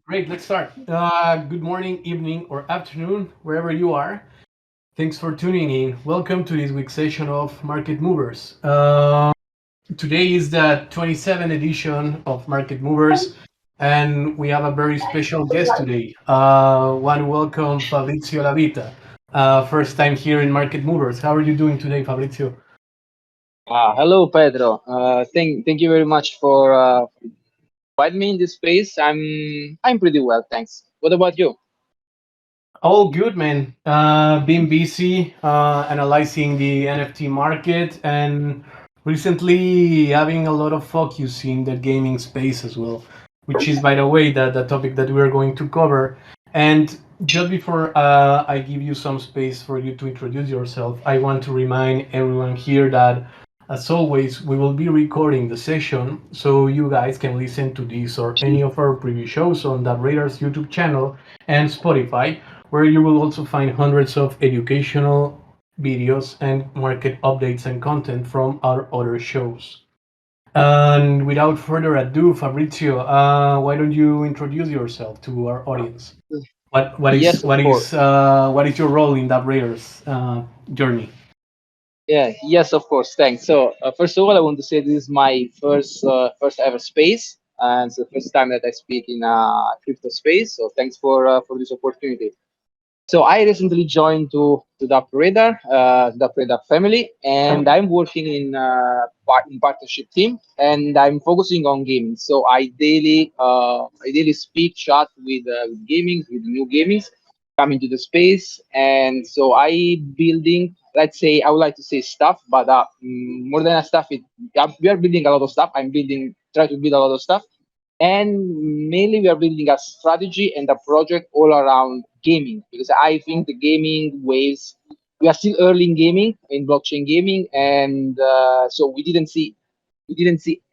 Great, let's start. Good morning, evening, or afternoon, wherever you are. Thanks for tuning in. Welcome to this week's session of Market Movers. Today is the 27th edition of Market Movers, and we have a very special guest today. Want to welcome Fabrizio Lavita. First time here in Market Movers. How are you doing today, Fabrizio? Hello, Pedro. Thank you very much for inviting me in this space. I'm pretty well, thanks. What about you? All good, man. Been busy analyzing the NFT market and recently having a lot of focus in the gaming space as well, which is, by the way, the topic that we're going to cover. And just before I give you some space for you to introduce yourself, I want to remind everyone here that, as always, we will be recording the session so you guys can listen to this or any of our previous shows on the Radar's YouTube channel and Spotify, where you will also find hundreds of educational videos and market updates and content from our other shows. And without further ado, Fabrizio, why don't you introduce yourself to our audience? What what is Yes, of what course. is what is your role in that Raiders journey? Yes, of course. Thanks. So, first of all, I want to say this is my first ever space, and it's the first time that I speak in crypto space. So, thanks for this opportunity. So I recently joined to DappRadar, DappRadar family, and I'm working in partnership team, and I'm focusing on gaming. So I daily speak, chat with gaming, with new gamings coming to the space, and so I building. Let's say I would like to say stuff, but more than a stuff, we are building a lot of stuff. Try to build a lot of stuff, and mainly we are building a strategy and a project all around gaming because I think the gaming waves, we are still early in gaming, in blockchain gaming, and so we didn't see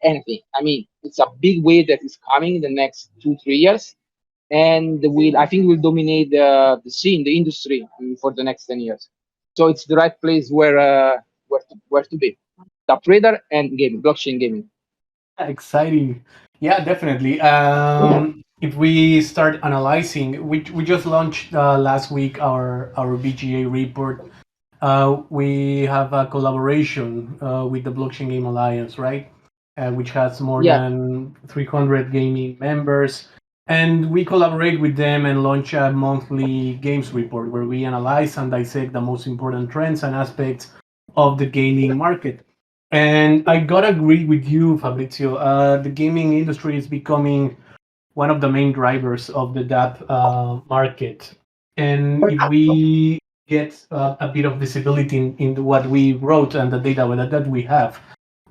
anything. I mean, it's a big wave that is coming in the next 2 3 years, and will I think will dominate the scene, the industry, for the next 10 years. So it's the right place where to be. The trader and gaming, blockchain gaming. Exciting. Yeah, definitely. If we start analyzing, we just launched last week our BGA report. We have a collaboration with the Blockchain Game Alliance, right? Which has more Yeah, than 300 gaming members. And we collaborate with them and launch a monthly games report where we analyze and dissect the most important trends and aspects of the gaming market. And I gotta agree with you, Fabrizio. The gaming industry is becoming one of the main drivers of the Dapp market. And if we get a bit of visibility in what we wrote and the data that we have,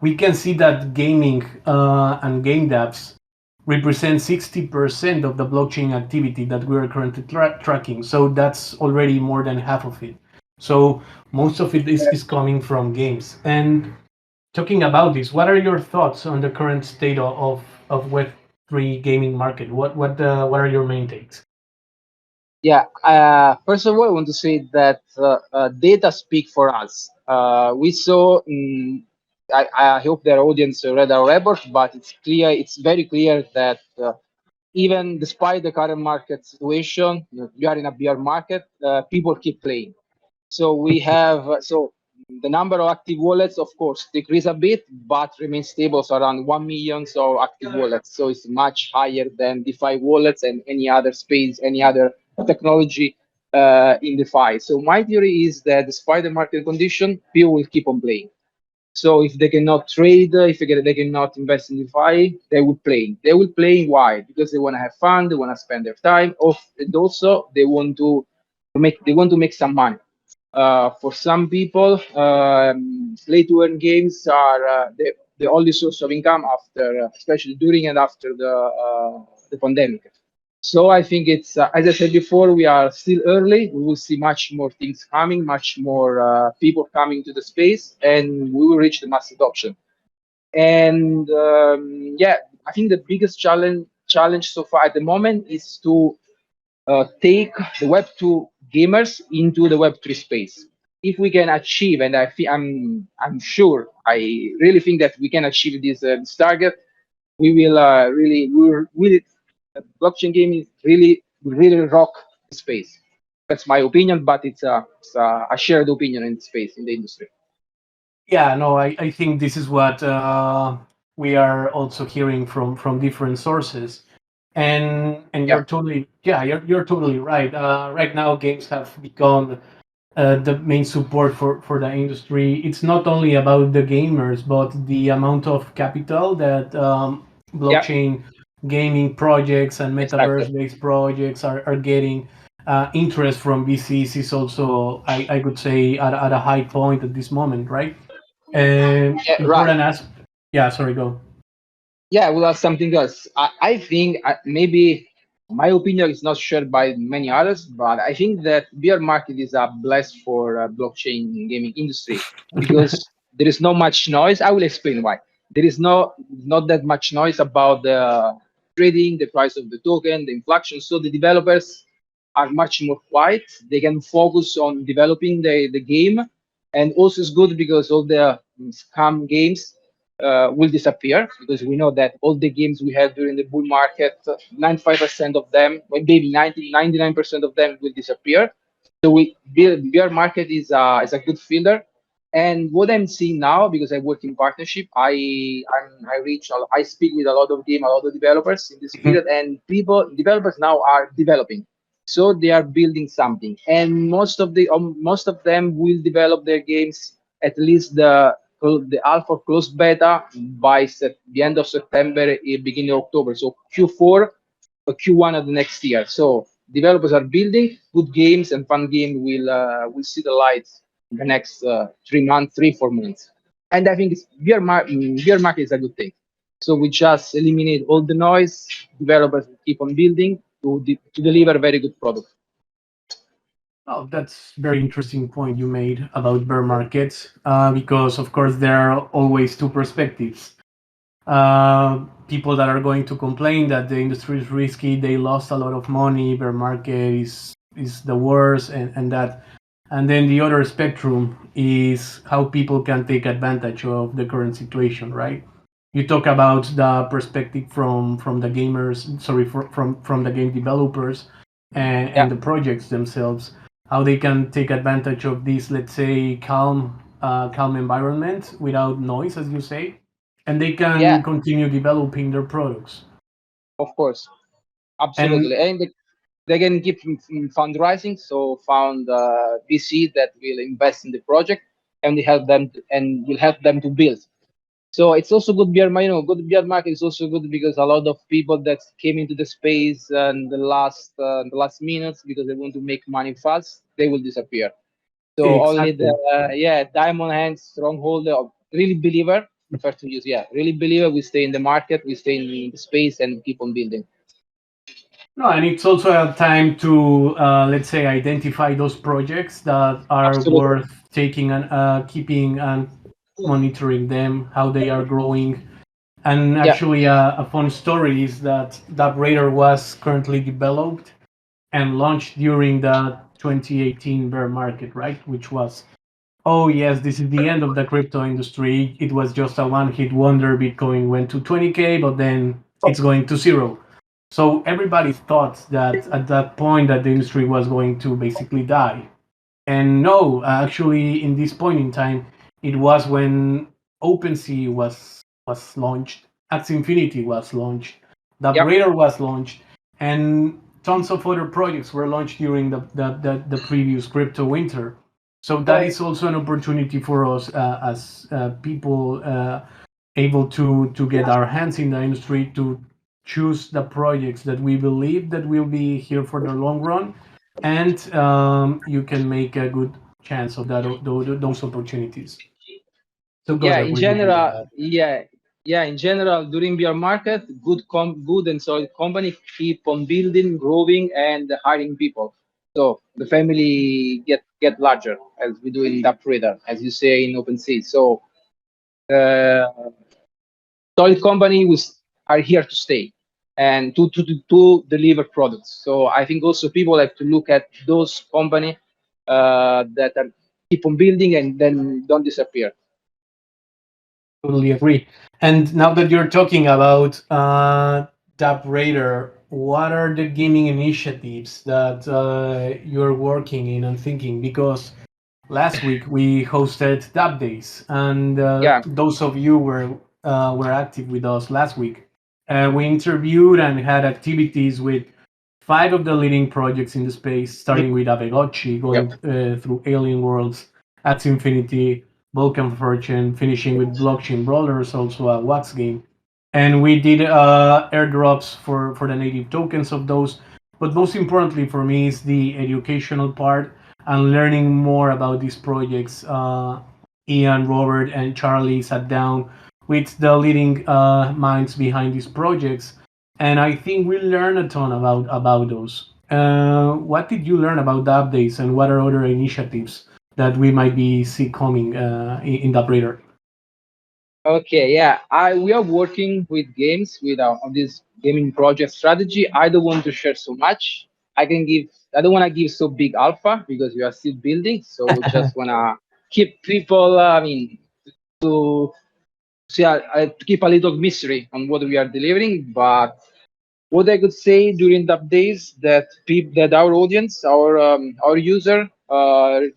we can see that gaming and game dApps represent 60% of the blockchain activity that we are currently tracking. So that's already more than half of it. So most of it is coming from games. And talking about this, what are your thoughts on the current state of Web3 gaming market? What are your main takes? Yeah, first of all, I want to say that data speak for us. We saw, I hope their audience read our report, but it's very clear that even despite the current market situation, we are in a bear market, people keep playing. So the number of active wallets, of course, decrease a bit, but remains stable, so around 1 million so active wallets. So it's much higher than DeFi wallets and any other space, any other technology in DeFi. So my theory is that despite the market condition, people will keep on playing. So if they cannot trade, they cannot invest in DeFi, they will play. They will play. Why? Because they want to have fun, they want to spend their time, and also they want to make some money. For some people, play to earn games are the only source of income after, especially during and after the pandemic. So I think it's, as I said before, we are still early. We will see much more things coming, much more people coming to the space, and we will reach the mass adoption. And yeah, I think the biggest challenge so far at the moment is to take the Web2 gamers into the Web3 space. If we can achieve, and I'm sure, I really think that we can achieve this target, we will really Blockchain gaming really rock the space. That's my opinion, but it's a shared opinion in the space in the industry. Yeah, no, I think this is what we are also hearing from different sources. And Yeah, you're totally right. Right now, games have become the main support for the industry. It's not only about the gamers, but the amount of capital that yeah, blockchain gaming projects and exactly. metaverse based projects are getting. Interest from VCs is also, I could say, at a high point at this moment, right? Yeah, right. Important as Yeah, sorry, go. Yeah, well, that's something else. I think maybe my opinion is not shared by many others, but I think that bear market is a bless for blockchain gaming industry because there is not much noise. I will explain why. There is not that much noise about the trading, the price of the token, the inflation. So the developers are much more quiet. They can focus on developing the game, and also it's good because all the scam games will disappear because we know that all the games we had during the bull market, 95% of them, well, maybe 99% of them will disappear. So bear market is a good filler. And what I'm seeing now, because I work in partnership, I speak with a lot of developers in this Mhm. period, and developers now are developing, so they are building something, and most of them will develop their games at least the alpha closed beta by the end of September, beginning of October. So Q4 or Q1 of the next year. So developers are building good games, and fun game will see the light in the next 3 months, 4 months. And I think beer market is a good thing. So we just eliminate all the noise. Developers keep on building to deliver a very good product. Oh, that's very interesting point you made about bear markets, because of course there are always two perspectives. People that are going to complain that the industry is risky, they lost a lot of money, bear market is the worst, and that. And then the other spectrum is how people can take advantage of the current situation, right? You talk about the perspective from the gamers, sorry, from the game developers Yeah, and the projects themselves, how they can take advantage of this, let's say, calm environment without noise, as you say, and they yeah, can continue developing their products. of course, And absolutely. And they can keep fundraising, so found VC that will invest in the project and will help them to build. So it's also good beer, good beer market is also good because a lot of people that came into the space and the last minutes because they want to make money fast, they will disappear. So only the exactly. diamond hands, strongholder, really believer, prefer to use, really believer. We stay in the market, we stay in the space, and keep on building. No, and it's also a time to, let's say, identify those projects that are Absolutely. worth taking and keeping and monitoring them, how they are growing. And Yeah, actually, a fun story is that DappRadar was currently developed and launched during the 2018 bear market, right? Which was, oh yes, this is the end of the crypto industry. It was just a one-hit wonder. Bitcoin went to 20K, but then it's going to zero. So everybody thought that at that point that the industry was going to basically die. And no, actually, in this point in time, it was when OpenSea was launched, Axie Infinity was launched, yeah, DappRadar was launched, and tons of other projects were launched during the previous crypto winter. So that right. is also an opportunity for us as people able to get our hands in the industry to choose the projects that we believe that will be here for the long run, and you can make a good chance of those opportunities. So Yeah, gotta in agree with you on general, that. in general, during bear market, good and solid company keep on building, growing, and hiring people. So the family get larger as we do in DappRadar, as you say in OpenSea. So uh, solid company are here to stay and to deliver products. So I think also people have to look at those company that are keep on building and then don't disappear. Totally agree. And now that you're talking about DappRadar, what are the gaming initiatives that you're working in and thinking? Because last week we hosted Dapp Days, and Yeah. those of you were active with us last week. We interviewed and had activities with five of the leading projects in the space, Mhm. starting with Avegotchi, Yep. going through Alien Worlds, Axie Infinity, Vulcan Fortune, finishing with Blockchain Brawlers, also a Wax game. And we did airdrops for the native tokens of those. But most importantly for me is the educational part and learning more about these projects. Ian, Robert, and Charlie sat down with the leading minds behind these projects, and I think we learned a ton about those. What did you learn about the updates, and what are other initiatives that we might be see coming in DappRadar? Okay, yeah. I We are working with games with on this gaming project strategy. I don't want to share so much. I don't want to give so big alpha because we are still building. So we just wanna keep people. I mean, to to keep a little mystery on what we are delivering. But what I could say during the updates that our audience, our user,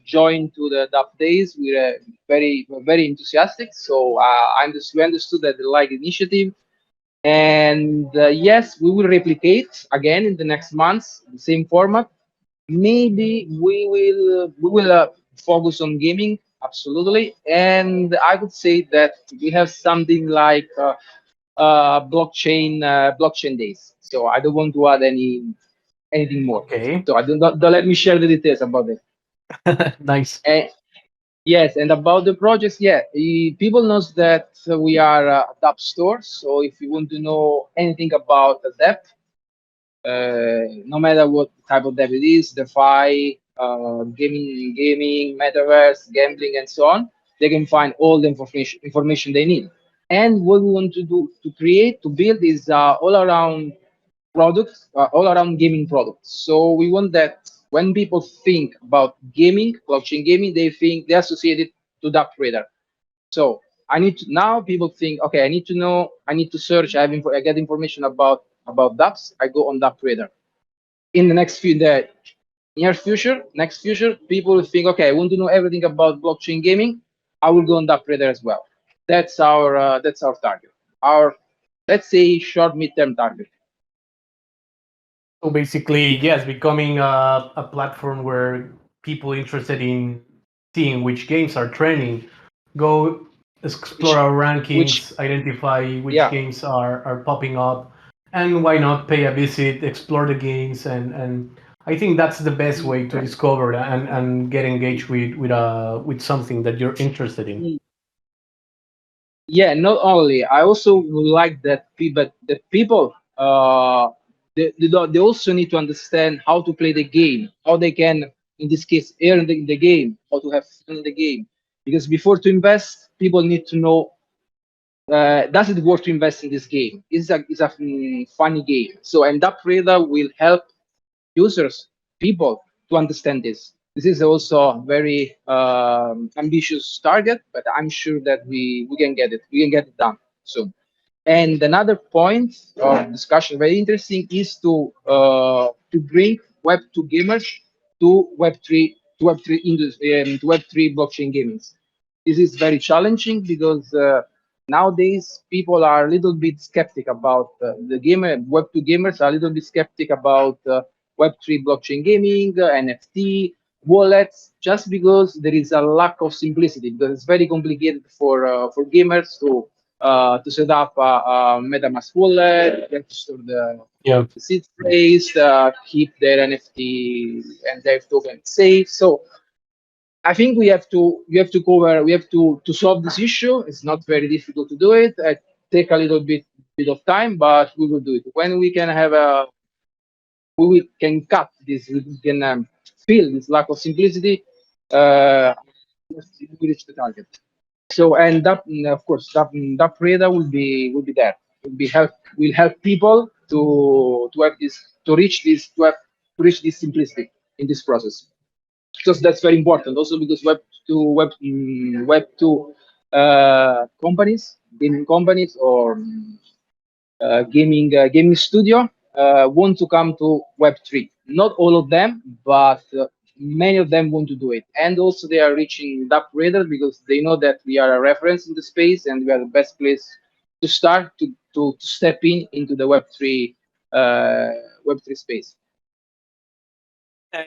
joined to the updates. We're very enthusiastic. So we understood that they like the initiative, and yes, we will replicate again in the next months the same format. Maybe we will focus on gaming absolutely, and I would say that we have something like blockchain days. So I don't want to add anything more. Okay, So I don't let me share the details about it. nice. And yes, and about the projects, yeah, people knows that we are a Dapp store. So if you want to know anything about the Dapp, no matter what type of debt it is, DeFi, gaming, metaverse, gambling, and so on, they can find all the information they need. And what we want to do to create, to build is all around gaming products. So we want that when people think about gaming, blockchain gaming, they associate it to DappRadar. So I need to now people think, okay, I need to search, I get information about dApps, I go on DappRadar. In the next future, people will think, okay, I want to know everything about blockchain gaming. I will go on DappRadar as well. That's our target. Our let's say short midterm target. So basically, yes, becoming a platform where people interested in seeing which games are trending go explore Which our which rankings, identify which yeah. games are popping up, and why not pay a visit, explore the games, and I think that's the best way to discover and get engaged with something that you're interested in. Yeah, not only I also would like that people the people they also need to understand how to play the game, how they can in this case earn the game, how to have fun in the game. Because before to invest, people need to know does it worth to invest in this game? Is a funny game? So and that radar will help users, people to understand this. This is also a very ambitious target, but I'm sure that we can get it. We can get it done soon. And another point of discussion, very interesting, is to bring Web2 gamers to Web3 blockchain gaming. This is very challenging because nowadays people are a little bit skeptic about Web2 gamers are a little bit skeptic about Web3 blockchain gaming, NFT, wallets, just because there is a lack of simplicity. Because it's very complicated for gamers to set up a MetaMask wallet, then to store Yeah. the seed phrase, keep their NFT and their token safe. So I think we have to solve this issue. It's not very difficult to do it. It take a little bit of time, but we will do it. When we can have a we can cut this, we can fill this lack of simplicity. Uh, we reach the target. So and that of course that radar will be there. Will help people to have this to reach this simplicity in this process. Because that's very important. Also because web two companies, gaming companies or gaming studio want to come to Web3. Not all of them, but many of them want to do it. And also they are reaching DappRadar because they know that we are a reference in the space and we are the best place to start to step in into the uh, Web3 space.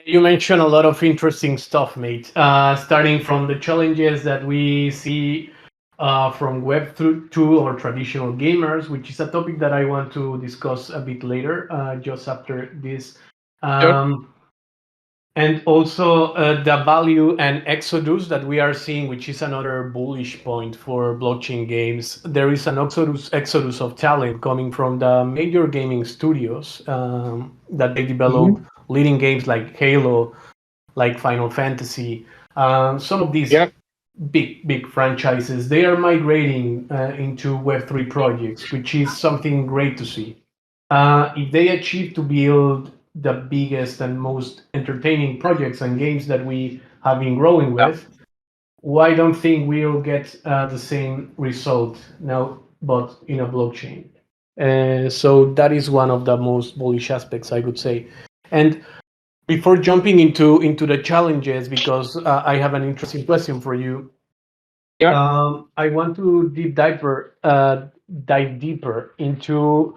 You mentioned a lot of interesting stuff, mate. Starting from the challenges that we see from Web 2 or traditional gamers, which is a topic that I want to discuss a bit later, just after this. Sure. Um, and also the value and exodus that we are seeing, which is another bullish point for blockchain games. There is an exodus of talent coming from the major gaming studios that they develop Hmm. leading games like Halo, like Final Fantasy. Some of these Yeah. big franchises, they are migrating into Web3 projects, which is something great to see. If they achieve to build the biggest and most entertaining projects and games that we have been growing Yeah. with, why don't think we'll get the same result now, but in a blockchain? So that is one of the most bullish aspects, I would say. And before jumping into the challenges, because I have an interesting question for you, Yeah. I want to dive deeper into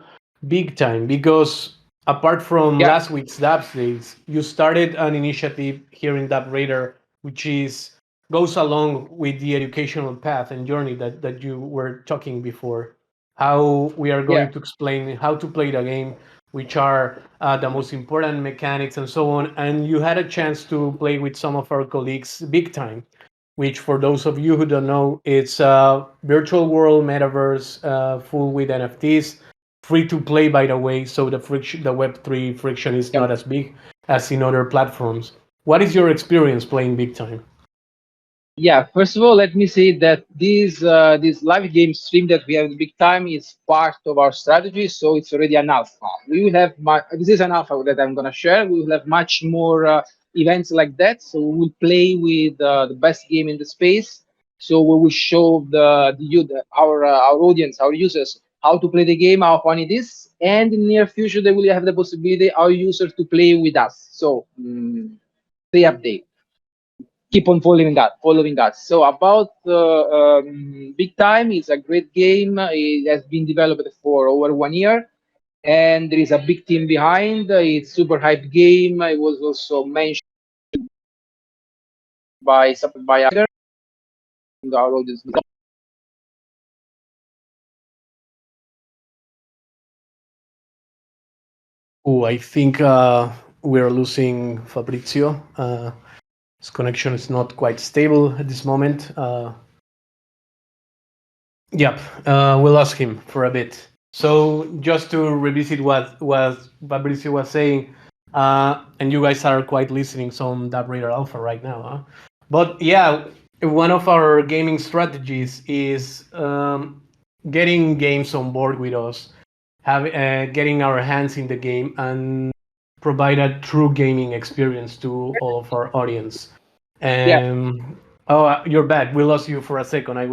big time because apart from Yeah. last week's Daps days, you started an initiative here in DappRadar, which is goes along with the educational path and journey that you were talking before. How we are Yeah. going to explain how to play the game, which are the most important mechanics and so on. And you had a chance to play with some of our colleagues big time, which for those of you who don't know, it's a virtual world metaverse full with NFTs, free to play by the way, so the Web3 friction is Yeah. not as big as in other platforms. What is your experience playing big time? Yeah, first of all, let me say that this live game stream that we have in big time is part of our strategy, so it's already an alpha. We will have this is an alpha that I'm gonna share. We will have much more events like that. So we will play with the best game in the space. So we will show our audience, our users, how to play the game, how fun it is, and in the near future they will have the possibility our users to play with us. So stay update, keep on following us. So about Big Time, is a great game. It has been developed for over 1 year, and there is a big team behind. It's super hyped game. It was also mentioned by other our audience. Oh, I think we're losing Fabrizio. His connection is not quite stable at this moment. Yep, we'll ask him for a bit. So just to revisit what Fabrizio was saying, and you guys are quite listening some DappRadar Alpha right now, huh? But yeah, one of our gaming strategies is getting games on board with us, getting our hands in the game, and provide a true gaming experience to all of our audience. Yeah, Oh, you're back. We lost you for a second. I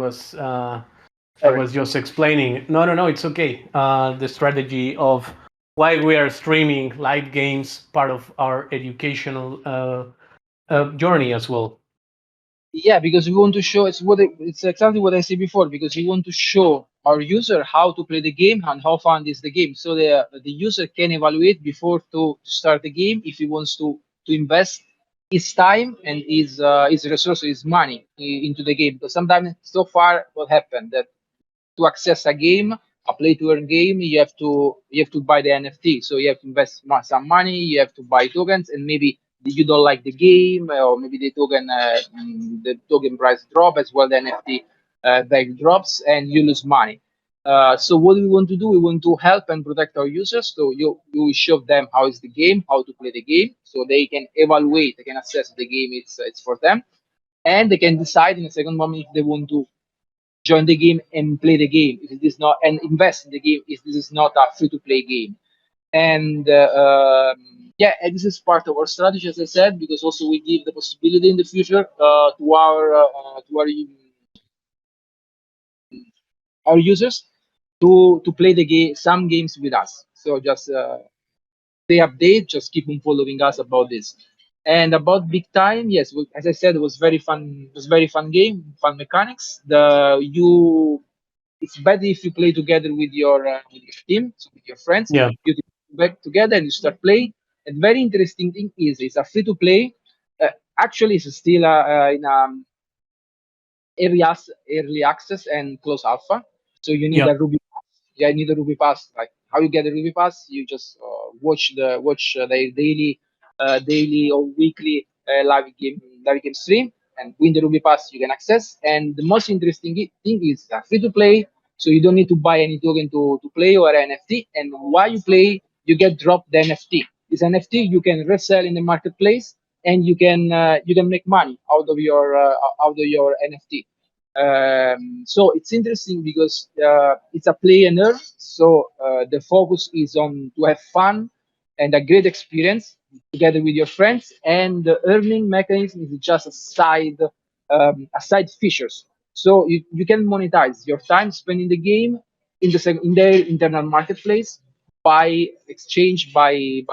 sorry. was just explaining. No, no, no, it's okay. The strategy of why we are streaming live games, part of our educational journey as well. Yeah, because we want to show it's exactly what I said before. Because we want to show our user how to play the game and how fun is the game, so the user can evaluate before to start the game if he wants to invest his time and his resources, his money into the game. Because sometimes so far what happened that to access a game, a play to earn game, you have to buy the NFT. So you have to invest some money, you have to buy tokens, and maybe you don't like the game, or maybe the token price drop as well. The NFT value drops, and you lose money. So what we want to do, we want to help and protect our users. So you will show them how is the game, how to play the game, so they can evaluate, they can assess the game. It's for them, and they can decide in a second moment if they want to join the game and play the game if it is not, and invest in the game if this is not a free to play game. And yeah, and this is part of our strategy, as I said, because also we give the possibility in the future to our users to play the game, some games with us. So just stay update. Just keep on following us about this. And about Big Time, yes, as I said, it was very fun. It was very fun game, fun mechanics. The you It's better if you play together with your team, so with your friends. Yeah. You back together and you start playing. And very interesting thing is it's a free to play. Actually, it's still in early access and close alpha. So you need Yeah. a Ruby. Yeah, you need a Ruby Pass. Like how you get a Ruby Pass, you just watch their daily or weekly live game stream, and win the Ruby Pass you can access. And the most interesting thing is free to play, so you don't need to buy any token to play or NFT. And while you play, you get dropped the NFT. This NFT you can resell in the marketplace, and you can make money out of your NFT. So it's interesting because it's a play and earn. So the focus is on to have fun and a great experience together with your friends, and the earning mechanism is just a side features. So you can monetize your time spent in the game in their internal marketplace by exchange by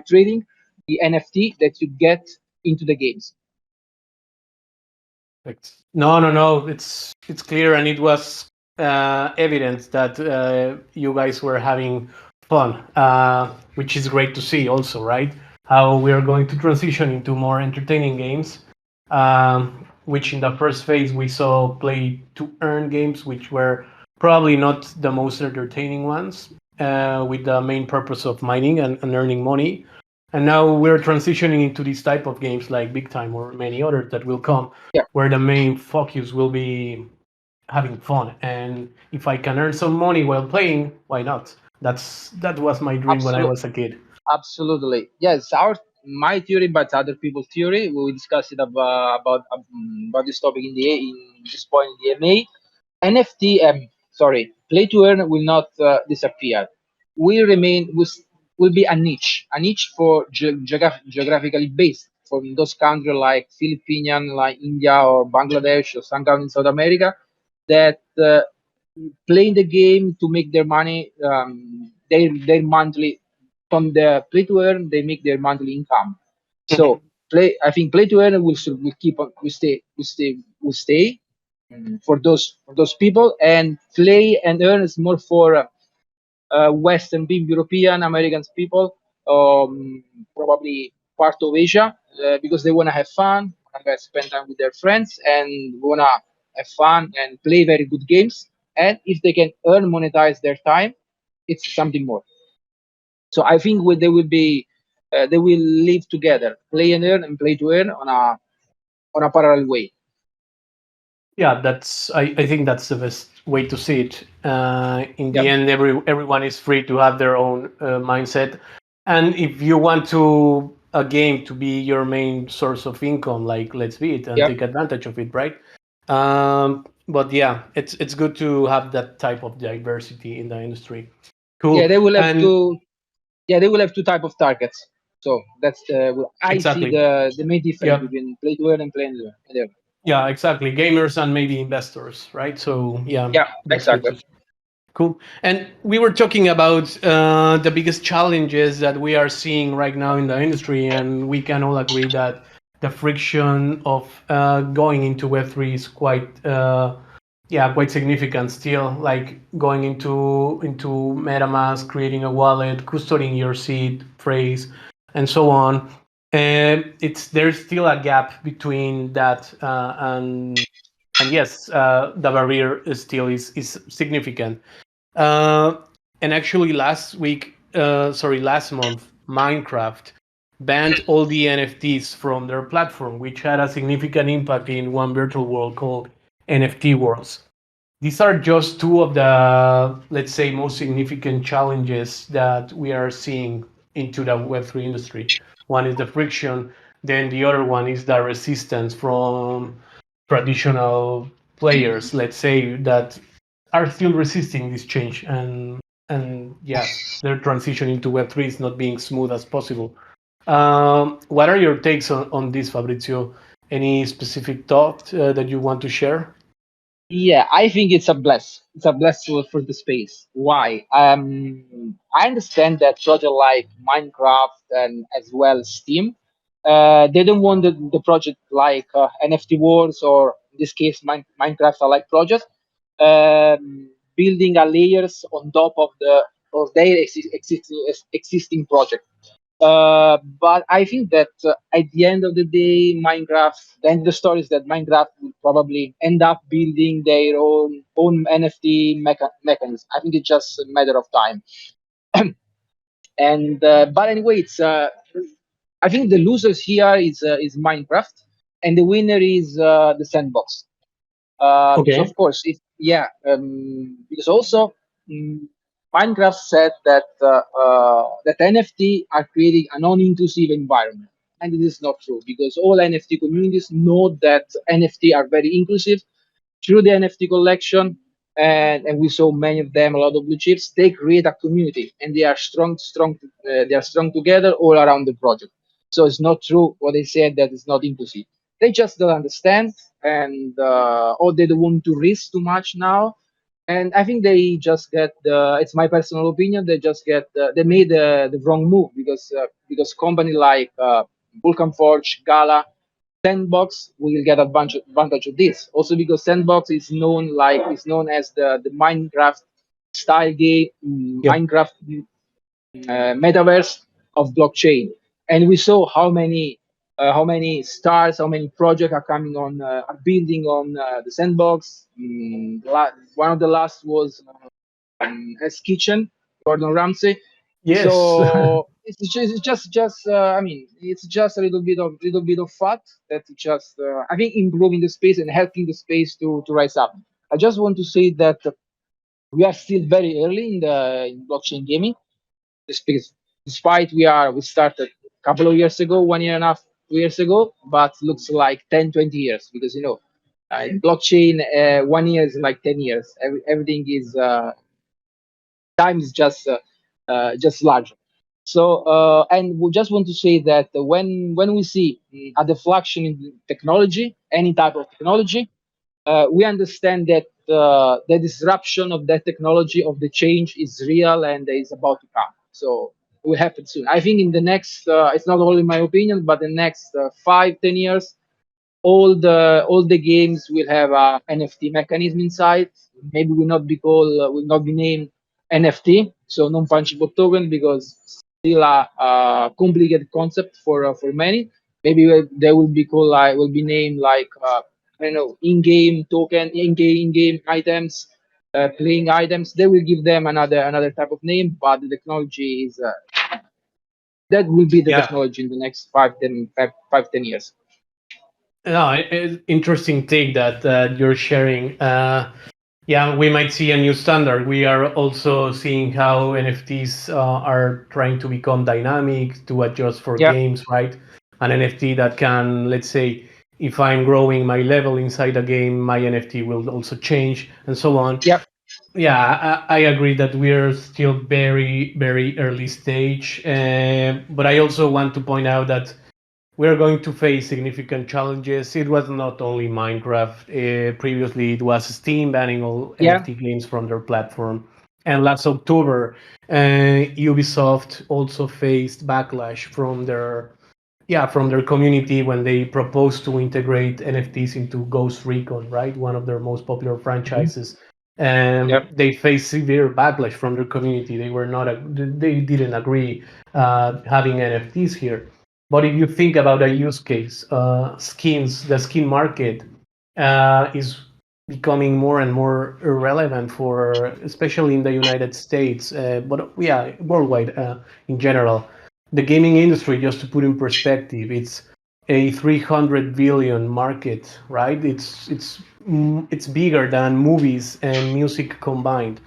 trading the NFT that you get into the games. No, no, no. It's clear, and it was evident that you guys were having fun, which is great to see. Also, right? How we are going to transition into more entertaining games, which in the first phase we saw play to earn games, which were probably not the most entertaining ones, with the main purpose of mining and earning money. And now we're transitioning into this type of games like Big Time or many others that will come, Yeah. where the main focus will be having fun. And if I can earn some money while playing, why not? That was my dream when I Absolutely. was a kid. Absolutely. Yes, our my theory, but other people's theory. We will discuss it about this topic in this point in the MA. NFT, play to earn will not disappear. Will remain will be a niche for geographically based from those countries like Philippines, like India or Bangladesh or some countries in South America that playing the game to make their money, their monthly from the play to earn, they make their monthly income. Mhm. So I think play to earn will keep on will stay for those people, and play and earn is more for Western being European Americans people, probably part of Asia, because they want to have fun, want to spend time with their friends, and want to have fun and play very good games. And if they can earn monetize their time, it's something more. So I think they will live together, play and earn and play to earn on a parallel way. Yeah, I think that's the best way to see it. In Yeah, the end, everyone is free to have their own mindset, and if you want to a game to be your main source of income, like let's be it and yeah, take advantage of it, right? But yeah, it's good to have that type of diversity in the industry. yeah. Cool, They will have and to Yeah, they will have two type of targets. So that's I see exactly, the main difference yeah, between play to earn and play and learn. yeah, exactly. Gamers and maybe investors, right? So yeah, Yeah, that's good exactly. to see. Cool. And we were talking about the biggest challenges that we are seeing right now in the industry, and we can all agree that the friction of going into Web3 is quite significant still. Like going into MetaMask, creating a wallet, custodying your seed phrase, and so on. And it's there's still a gap between that and yes, the barrier is still is significant. uh, and actually, last month, Minecraft banned all the NFTs from their platform, which had a significant impact in one virtual world called NFT Worlds. These are just two of the, let's say, most significant challenges that we are seeing into the Web3 industry. One is the friction, then the other one is the resistance from traditional players, let's say, that are still resisting this change, and yes, their transition into Web3 is not being smooth as possible. What are your takes on this, Fabrizio? Any specific thought that you want to share? Yeah, I think it's a bless. It's a bless for the space. Why? I understand that project like Minecraft and as well Steam, they don't want the project like NFT Wars or in this case Minecraft are like project, building a layers on top of their existing project. But I think that at the end of the day, the end of the story is that Minecraft will probably end up building their own NFT mechanism. I think it's just a matter of time. And but anyway, it's I think the losers here is Minecraft, and the winner is the sandbox. Because Okay. of course, because also mm, Minecraft said that that NFT are creating a non-inclusive environment, and it is not true because all NFT communities know that NFT are very inclusive through the NFT collection, and we saw many of them, a lot of blue chips. They create a community, and they are they are strong together all around the project. So it's not true what they said that it's not inclusive. They just don't understand, and or they don't want to risk too much now. And I think they just get the. It's my personal opinion. They just get they made the wrong move because company like Vulcan Forge, Gala, Sandbox will get advantage of this. Also because Sandbox is known as the Minecraft style game, Yep. Minecraft metaverse of blockchain, and we saw how many stars, how many projects are coming on, are building on the Sandbox. One of the last was S Kitchen, Gordon Ramsay. Yes. So it's just I mean it's just a little bit of fat that just I think improving the space and helping the space to rise up. I just want to say that we are still very early in blockchain gaming. Because despite we started a couple of years ago, 1 year and a half, 2 years ago, but looks like 10, 20 years because in blockchain 1 year is like 10 years. Everything is time is just larger. So, and we just want to say that when we see a deflection in technology, any type of technology, we understand that the disruption of that technology, of the change, is real and is about to come. So, it will happen soon. I think in the next, it's not only my opinion, but the next 5, 10 years, all the games will have a NFT mechanism inside. Maybe will not be named NFT, so non fungible token, because still a complicated concept for many. Maybe they will be called like will be named like I don't know, in-game token, in-game items, playing items. They will give them another type of name, but the technology is that will be the Yeah. technology in the next 5, 10 years. No, interesting take that you're sharing. Yeah, we might see a new standard. We are also seeing how NFTs are trying to become dynamic to adjust for Yeah, games, right? An NFT that can, let's say, if I'm growing my level inside a game, my NFT will also change and so on. yeah. Yeah, I agree that we're still very, very early stage. But I also want to point out that we're going to face significant challenges. It was not only Minecraft. Previously, it was Steam banning all Yeah. NFT games from their platform. And last October, Ubisoft also faced backlash from their community when they proposed to integrate NFTs into Ghost Recon, right? One of their most popular Mhm. franchises. Yeah. They faced severe backlash from their community. They didn't agree having NFTs here. But if you think about a use case, the skin market is becoming more and more irrelevant for, especially in the United States, but yeah, worldwide in general. The gaming industry, just to put in perspective, it's a 300 billion market, right? It's bigger than movies and music combined.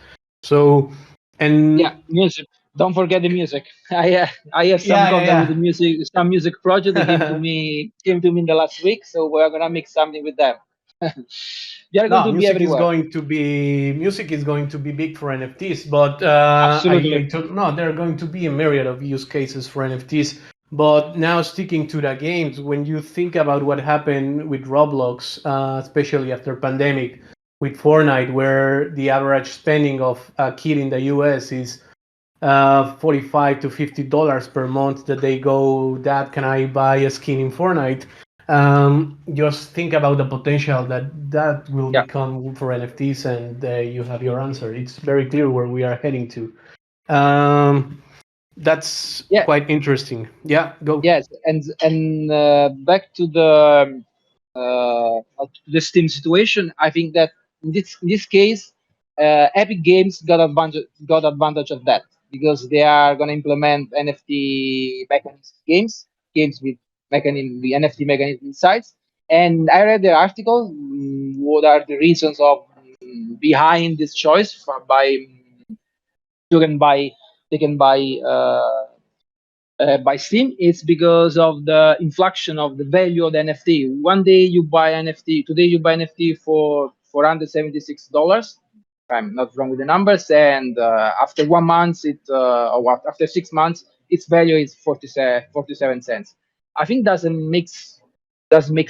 So, Yeah, and music. Don't forget the music. I have some yeah, yeah, contact with yeah. the music, some music project. They came to me in the last week, so we're gonna make something with them. They are going No, to be everywhere. music is going to be big for NFTs, but Absolutely. I took no, there are going to be a myriad of use cases for NFTs. But now sticking to the games, when you think about what happened with Roblox, especially after pandemic, with Fortnite, where the average spending of a kid in the US is $45 to $50 per month that they go, Dad, can I buy a skin in Fortnite? Just think about the potential that will Yeah, become for NFTs, and you have your answer. It's very clear where we are heading to. Um, that's yeah, quite interesting. Yeah, go. yes, and back to the Steam situation. I think that in this case, Epic Games got advantage of that because they are going to implement NFT mechanism games with mechanism the NFT mechanism inside. And I read the article. What are the reasons of behind this choice by you can buy they can buy Steam, it's because of the inflection of the value of the NFT. One day you buy NFT, today you buy NFT for $476. If I'm not wrong with the numbers, and after 1 month, after 6 months, its value is 47 cents. I think doesn't make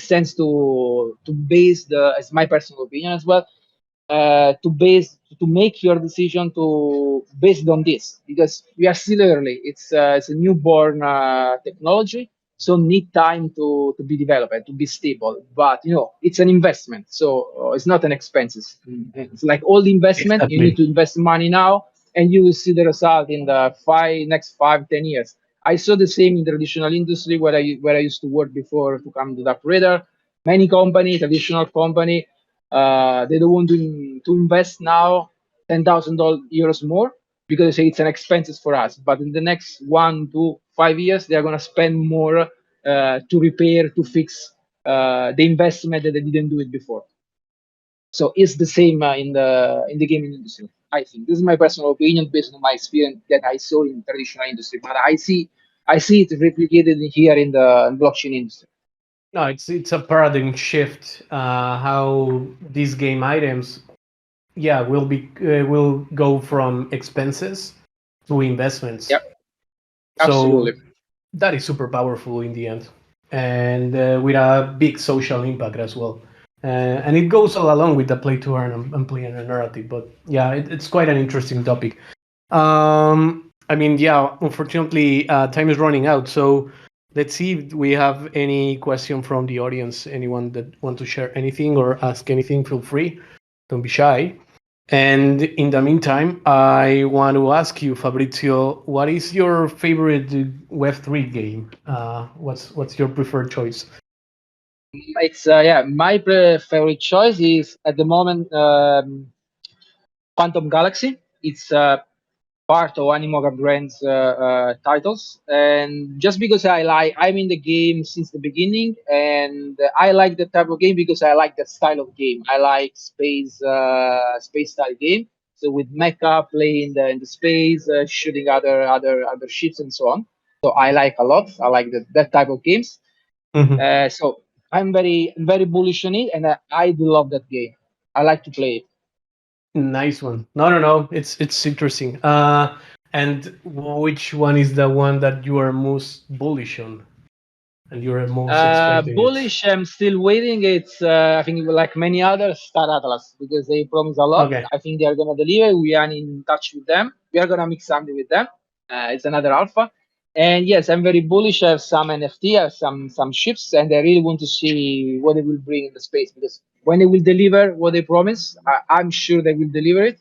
sense to base as my personal opinion as well, to make your decision to based on this because we are still early. It's a newborn technology, so need time to be developed to be stable. But it's an investment, so it's not an expenses. It's like all the investment. You need Exactly. to invest money now, and you will see the result in the next 5-10 years. I saw the same in the traditional industry where I used to work before to come to DappRadar. Many company, traditional company, they don't want to invest now €10,000 more because they say it's an expenses for us. But in the next 1 to 5 years, they are going to spend more to repair, to fix the investment that they didn't do it before. So it's the same in the gaming industry. I think this is my personal opinion based on my experience that I saw in traditional industry, but I see it replicated here in the blockchain industry. No, it's a paradigm shift. How these game items, yeah, will go from expenses to investments. Yep, So absolutely. that is super powerful in the end, and with a big social impact as well. And it goes all along with the play to earn and play and earn narrative. But yeah, it's quite an interesting topic. I mean, yeah, unfortunately, time is running out. So let's see if we have any question from the audience. Anyone that want to share anything or ask anything, feel free. Don't be shy. And in the meantime, I want to ask you, Fabrizio, what is your favorite Web3 game? What's your preferred choice? It's yeah, my favorite choice is at the moment Quantum Galaxy. It's part of Animoca Brand's titles, and just because I'm in the game since the beginning, and I like the type of game because I like that style of game. I like space style game. So with mecha playing in the space, shooting other ships and so on. So I like a lot. I like that type of games. Mhm. So I'm very bullish on it, and I do love that game. I like to play it. Nice one. No, no, no. It's interesting. And which one is the one that you are most bullish on and you are most expecting it? Bullish, I'm still waiting. It's I think like many others, Star Atlas because they promise a lot. Okay. I think they are gonna deliver. We are in touch with them. We are gonna mix something with them. It's another alpha. And yes, I'm very bullish. I have some NFT, I have some ships, and I really want to see what they will bring in the space because when they will deliver what they promise, I'm sure they will deliver it,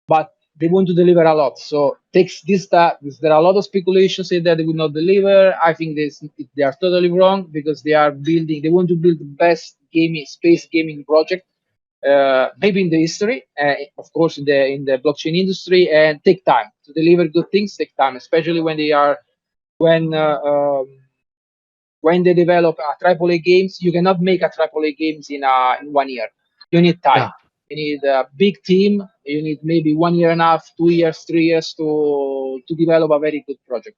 but they want to deliver a lot. So takes this that there are a lot of speculations say that they will not deliver. I think they are totally wrong because they want to build the best gaming space gaming project maybe in the history, of course in the blockchain industry, and take time to deliver good things. Take time, especially when uh, um, when they develop AAA games. You cannot make a AAA games in 1 year. You need time. Yeah. You need a big team. You need maybe 1 year and a half, 2 years, 3 years to develop a very good project.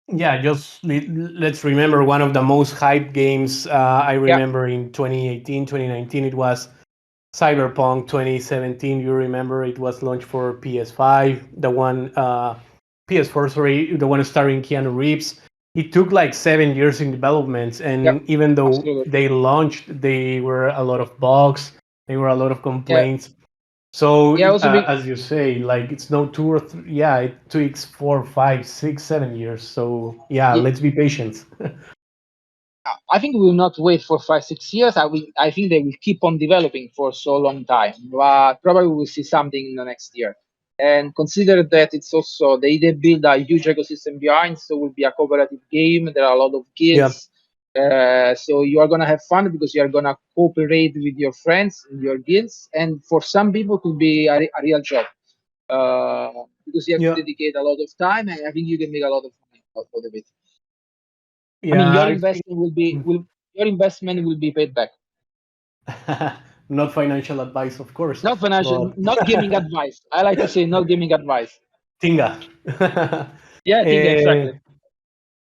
Yeah, just let's remember one of the most hyped games I Yeah, remember in 2018, 2019. It was Cyberpunk 2017. You remember it was launched for PS5, the one PS4, sorry, the one starring Keanu Reeves. It took like 7 years in development, yeah, and even though absolutely. they launched, they were a lot of bugs. There were a lot of Yeah, complaints. So, yeah. Also, as you say, like it's no 2 or 3. Yeah, it takes 4, 5, 6, 7 years. So, yeah, let's be patient. I think we will not wait for 5, 6 years. I think they will keep on developing for so long time, but probably we will see something in the next year. And consider that it's also they build a huge ecosystem behind, so it will be a cooperative game. There are a lot of Yeah, guilds, so you are gonna have fun because you are gonna cooperate with your friends in your guilds. And for some people, it could be a real job because you have to yeah, dedicate a lot of time, and I think you can make a lot of money out of it. I mean, yeah. I think your investment will be paid back. not financial advice, of course, Not financial, but not gaming advice. I like to say not gaming advice. Tinga. Yeah, I think Eh, exactly.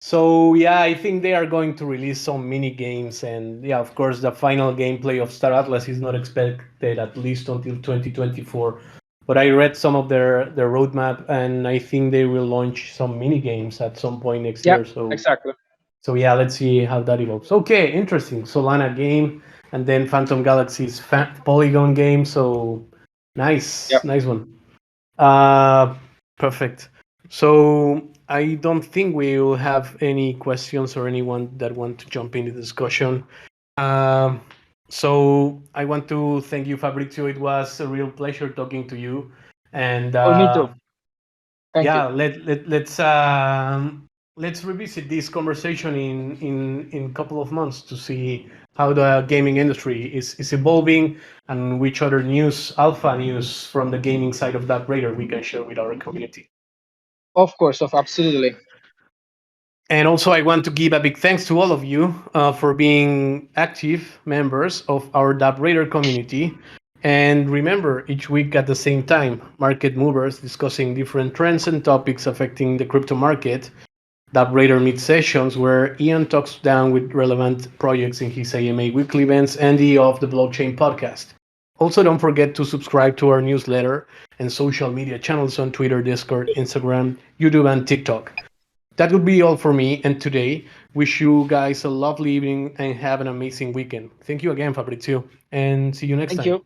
So yeah, I think they are going to release some mini games, and yeah, of course, the final gameplay of Star Atlas is not expected at least until 2024. But I read some of their roadmap, and I think they will launch some mini games at some point next Yeah, year. exactly. So yeah, let's see how that evolves. Okay, interesting. Solana game, and then Phantom Galaxy's Polygon game. So Yeah. nice one. Uh, Perfect. So I don't think we will have any questions or anyone that want to jump in the discussion. Um, so I want to thank you, Fabrizio. It was a real pleasure talking to you. And Oh, me too. Thank you. yeah, let's revisit this conversation in a couple of months to see how the gaming industry is evolving and which other news, alpha news from the gaming side of DappRadar we can share with our community. Of course, of absolutely. And also, I want to give a big thanks to all of you for being active members of our DappRadar community. And remember, each week at the same time, market movers discussing different trends and topics affecting the crypto market. DappRadar meet sessions where Ian talks down with relevant projects in his AMA weekly events and the Off the Blockchain podcast. Also, don't forget to subscribe to our newsletter and social media channels on Twitter, Discord, Instagram, YouTube, and TikTok. That would be all for me and today. Wish you guys a lovely evening and have an amazing weekend. Thank you again, Fabrizio, and see you next Thank time. you.